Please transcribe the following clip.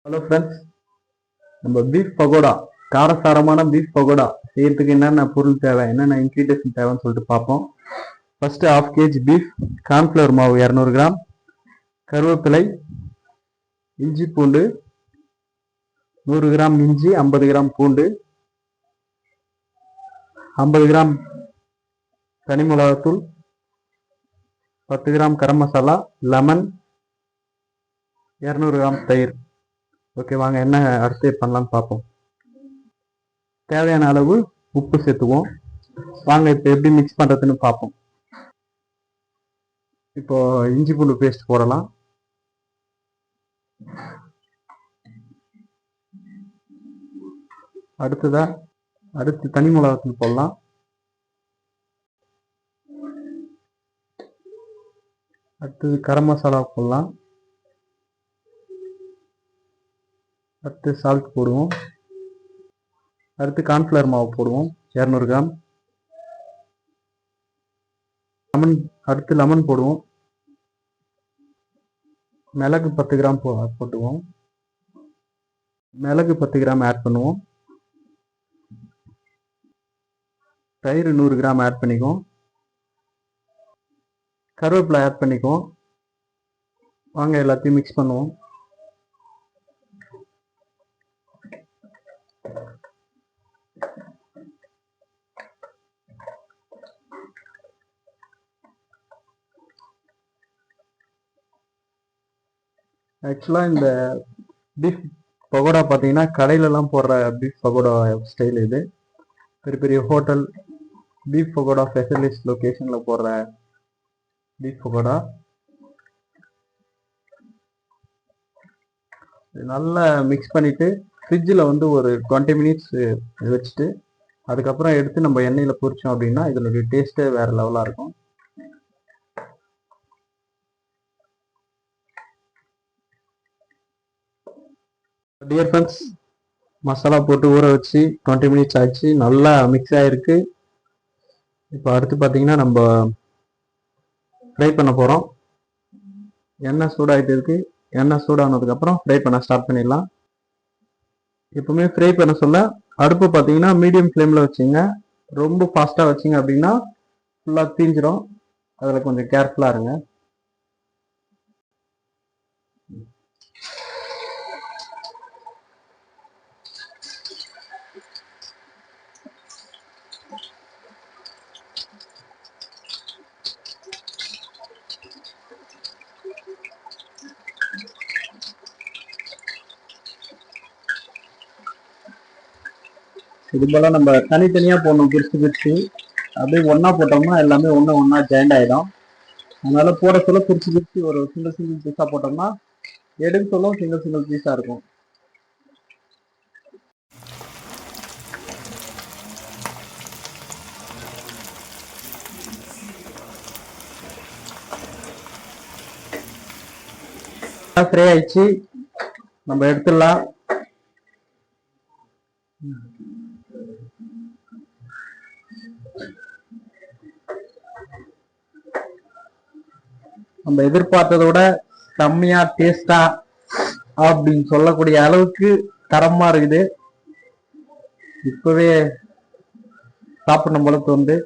Hello friends, நம்ம beef pakoda காரசாரமான beef pakoda செய்யறதுக்கு என்னென்ன பொருள் தேவை, என்னென்ன இன்க்ரீடியன்ஸ் தேவைன்னு சொல்லிட்டு பார்ப்போம். ஃபர்ஸ்ட் 1/2 kg பீஃப், கார்ன்ஃப்ளவர் மாவு 200 கிராம், கருவேப்பிலை, இஞ்சி பூண்டு 100 கிராம் இஞ்சி, 50 கிராம் பூண்டு, 50 கிராம் தனி மிளகாத்தூள், 10 gram garam masala, lemon, 200 gram தயிர். ஓகே, வாங்க என்ன அடுத்து பண்ணலாம்னு பார்ப்போம். தேவையான அளவு உப்பு சேர்த்துக்குவோம். வாங்க இப்போ எப்படி மிக்ஸ் பண்ணுறதுன்னு பார்ப்போம். இப்போ இஞ்சி பூண்டு பேஸ்ட் போடலாம். அடுத்து தனி மிளகாத்தூள் போடலாம். அடுத்தது கரம் மசாலா போடலாம். அடுத்து சால்ட் போடுவோம். அடுத்து கார்ன்ஃப்ளவர் மாவு போடுவோம் 200 கிராம். அடுத்து லெமன் போடுவோம். மிளகு 10 கிராம் போட்டுவோம். மிளகு 10 கிராம் ஆட் பண்ணுவோம். தயிர் 100 கிராம் ஆட் பண்ணிக்குவோம். கருவேப்பிலை ஆட் பண்ணிக்குவோம். வாங்க எல்லாத்தையும் மிக்ஸ் பண்ணுவோம். ஆக்சுவலாக இந்த பீஃப் பகோடா பார்த்தீங்கன்னா கடையிலலாம் போடுற பீஃப் பகோடா ஸ்டைல் இது. பெரிய பெரிய ஹோட்டல் பீஃப் பகோடா ஸ்பெஷலிஸ்ட் லொக்கேஷனில் போடுற பீஃப் பகோடா. நல்லா மிக்ஸ் பண்ணிவிட்டு ஃப்ரிட்ஜில் வந்து ஒரு 20 மினிட்ஸ் வச்சுட்டு அதுக்கப்புறம் எடுத்து நம்ம எண்ணெயில் பொரிச்சோம் அப்படின்னா இதனுடைய டேஸ்ட்டே வேறு லெவலாக இருக்கும். டியர் ஃப்ரெண்ட்ஸ், மசாலா போட்டு ஊற வச்சு 20 மினிட்ஸ் ஆச்சு. நல்லா மிக்ஸ் ஆகிருக்கு. இப்போ அடுத்து பார்த்தீங்கன்னா நம்ம ஃப்ரை பண்ண போகிறோம். எண்ணெய் சூடாகிட்டு இருக்கு. எண்ணெய் சூடானதுக்கப்புறம் ஃப்ரை பண்ண ஸ்டார்ட் பண்ணிடலாம். எப்பவுமே ஃப்ரை பண்ண சொல்ல அடுப்பு பார்த்தீங்கன்னா மீடியம் ஃப்ளேமில் வச்சுங்க. ரொம்ப ஃபாஸ்ட்டாக வச்சிங்க அப்படின்னா ஃபுல்லாக தீஞ்சிடும். அதில் கொஞ்சம் கேர்ஃபுல்லாக இருங்க. இது போல நம்ம தனித்தனியாக போடணும். பிரித்து அப்படியே ஒன்றா போட்டோம்னா எல்லாமே ஒன்றா ஜாயிண்ட் ஆகிடும். அதனால போட சொல்ல பிரித்து ஒரு சிங்கிள் பீஸாக போட்டோம்னா எடுக்க சொல்ல சிங்கிள் பீஸாக இருக்கும். ஃப்ரை ஆயிடுச்சு, நம்ம எடுத்துடலாம். நம்ம எதிர்பார்த்ததோட செம்மையா டேஸ்டா அப்படின்னு சொல்லக்கூடிய அளவுக்கு தரமா இருக்குது. இப்பவே சாப்பிடணும் போல தோணுது.